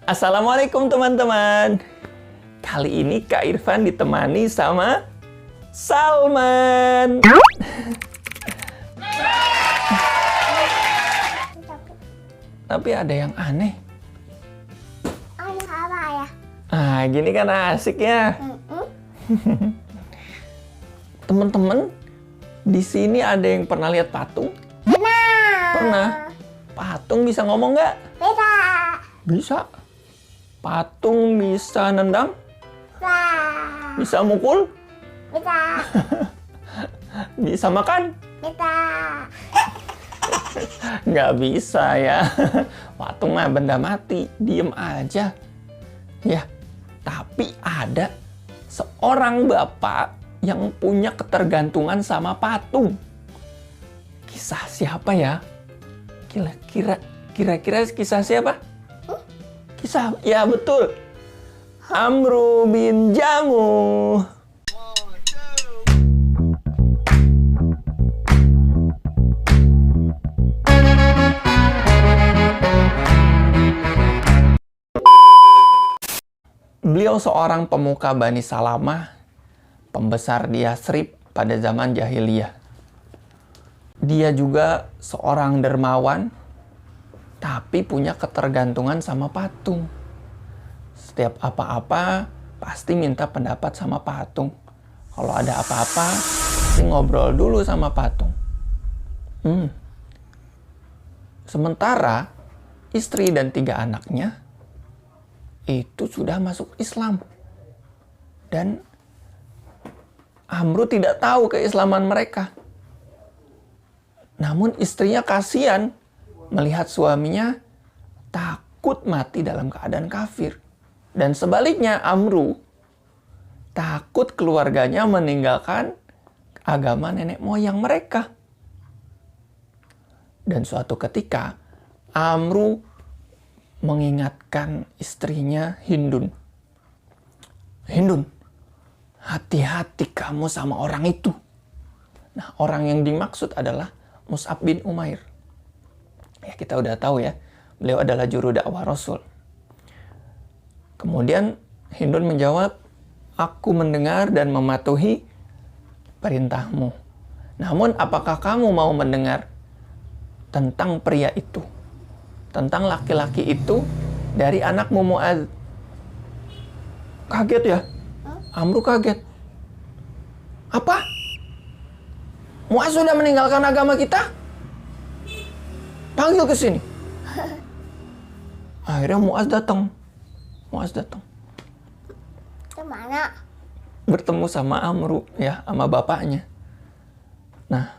Assalamualaikum teman-teman. Kali ini Kak Irfan ditemani sama Salman. Tapi ada yang aneh. Aneh apa ya? Ah, gini kan asik ya. Teman-teman, di sini ada yang pernah lihat patung? Pernah. Patung bisa ngomong nggak? Bisa. Bisa. Patung bisa nendang? Bisa. Bisa mukul? Bisa. Bisa makan? Bisa. Nggak bisa ya. Patung mah benda mati, diem aja. Ya, tapi ada seorang bapak yang punya ketergantungan sama patung. Kisah siapa ya? Kira-kira kisah siapa? Kisah, ya betul. Amru bin Jamuh. Beliau seorang pemuka Bani Salamah, pembesar di Yasrib pada zaman jahiliyah. Dia juga seorang dermawan, tapi punya ketergantungan sama patung. Setiap apa-apa, pasti minta pendapat sama patung. Kalau ada apa-apa, pasti ngobrol dulu sama patung. Sementara, istri dan 3 anaknya itu sudah masuk Islam. Dan Amru tidak tahu keislaman mereka. Namun istrinya kasihan melihat suaminya takut mati dalam keadaan kafir. Dan sebaliknya Amru takut keluarganya meninggalkan agama nenek moyang mereka. Dan suatu ketika Amru mengingatkan istrinya Hindun. Hindun, hati-hati kamu sama orang itu. Nah, orang yang dimaksud adalah Mus'ab bin Umair. Ya, kita udah tahu ya, beliau adalah juru dakwah Rasul. Kemudian Hindun menjawab, aku mendengar dan mematuhi perintahmu. Namun apakah kamu mau mendengar tentang pria itu? Tentang laki-laki itu dari anakmu Mu'adz. Kaget ya? Amru kaget. Apa? Mu'adz sudah meninggalkan agama kita? Panggil ke sini. Akhirnya Mu'adz datang. Kemana? Bertemu sama Amru, ya, sama bapaknya. Nah,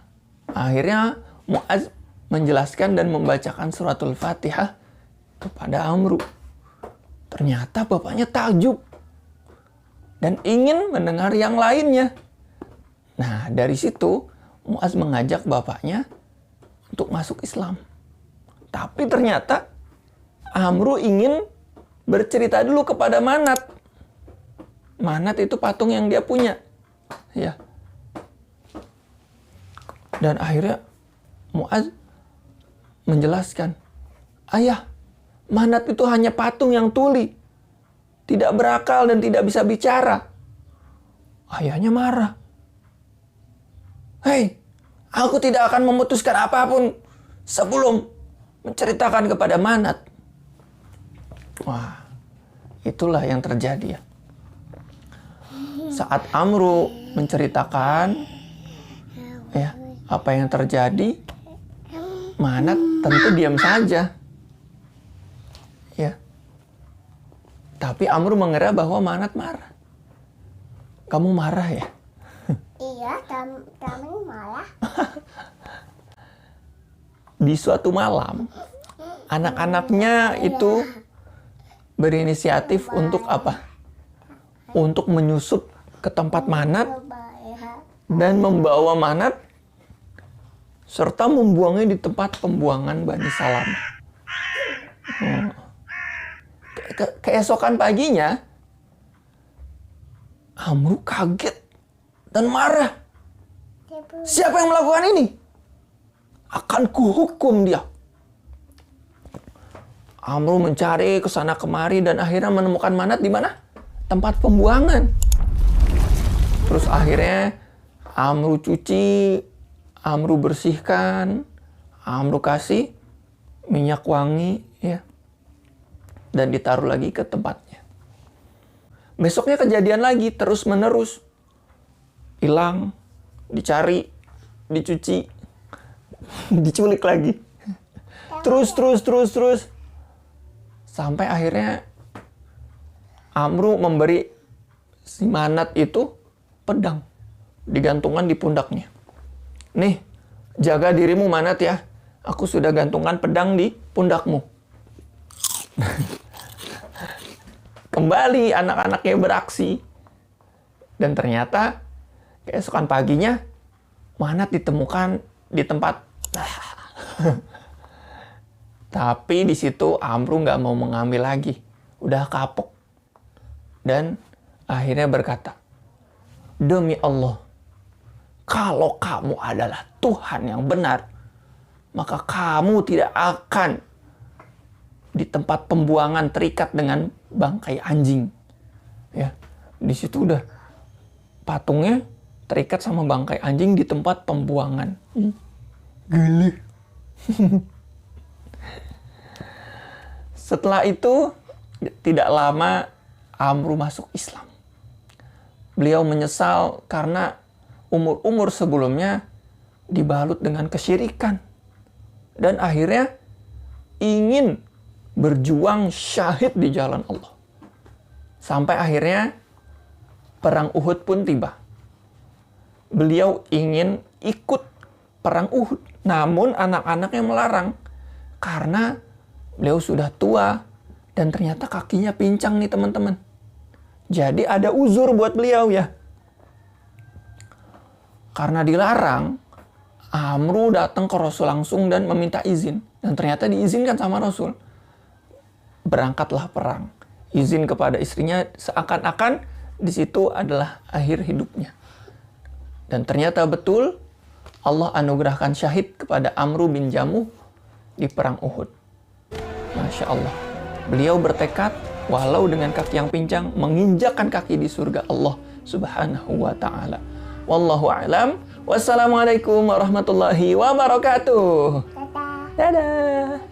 akhirnya Mu'adz menjelaskan dan membacakan suratul Fatihah kepada Amru. Ternyata bapaknya takjub dan ingin mendengar yang lainnya. Nah, dari situ Mu'adz mengajak bapaknya untuk masuk Islam. Tapi ternyata Amru ingin bercerita dulu kepada Manat. Manat itu patung yang dia punya. Ya. Dan akhirnya Mu'adz menjelaskan, ayah, Manat itu hanya patung yang tuli, tidak berakal dan tidak bisa bicara. Ayahnya marah. Hei, aku tidak akan memutuskan apapun sebelum menceritakan kepada Manat. Wah, itulah yang terjadi ya. Saat Amru menceritakan ya apa yang terjadi, Manat tentu diam saja. Ya. Tapi Amru mengira bahwa Manat marah. Kamu marah ya? Iya, kamu malah. Di suatu malam, anak-anaknya itu berinisiatif untuk apa? Untuk menyusup ke tempat Manat dan membawa Manat serta membuangnya di tempat pembuangan Bani Salamah. Keesokan paginya, Amru kaget dan marah. Siapa yang melakukan ini? Akan kuhukum dia. Amru mencari ke sana kemari dan akhirnya menemukan manat di mana? Tempat pembuangan. Terus akhirnya Amru cuci, Amru bersihkan, Amru kasih minyak wangi, ya, dan ditaruh lagi ke tempatnya. Besoknya kejadian lagi, terus menerus. Hilang, dicari, dicuci, diculik lagi. Terus. Sampai akhirnya Amru memberi si manat itu pedang. Digantungkan di pundaknya. Nih, jaga dirimu manat ya. Aku sudah gantungkan pedang di pundakmu. Kembali anak-anaknya beraksi. Dan ternyata keesokan paginya manat ditemukan di tempat. Tapi di situ Amru nggak mau mengambil lagi. Udah kapok. Dan akhirnya berkata, demi Allah, kalau kamu adalah Tuhan yang benar, maka kamu tidak akan di tempat pembuangan terikat dengan bangkai anjing. Ya, di situ udah patungnya terikat sama bangkai anjing di tempat pembuangan. Geli. Setelah itu, tidak lama Amru masuk Islam. Beliau menyesal karena umur-umur sebelumnya dibalut dengan kesyirikan. Dan akhirnya ingin berjuang syahid di jalan Allah. Sampai akhirnya perang Uhud pun tiba. Beliau ingin ikut perang Uhud. Namun anak-anaknya melarang. Karena beliau sudah tua dan ternyata kakinya pincang nih teman-teman. Jadi ada uzur buat beliau ya. Karena dilarang, Amru datang ke Rasul langsung dan meminta izin. Dan ternyata diizinkan sama Rasul. Berangkatlah perang. Izin kepada istrinya seakan-akan di situ adalah akhir hidupnya. Dan ternyata betul Allah anugerahkan syahid kepada Amru bin Jamuh di perang Uhud. Masya Allah. Beliau bertekad walau dengan kaki yang pincang menginjakkan kaki di surga Allah Subhanahu wa ta'ala. Wallahu a'lam. Wassalamualaikum warahmatullahi wabarakatuh. Dadah. Dadah.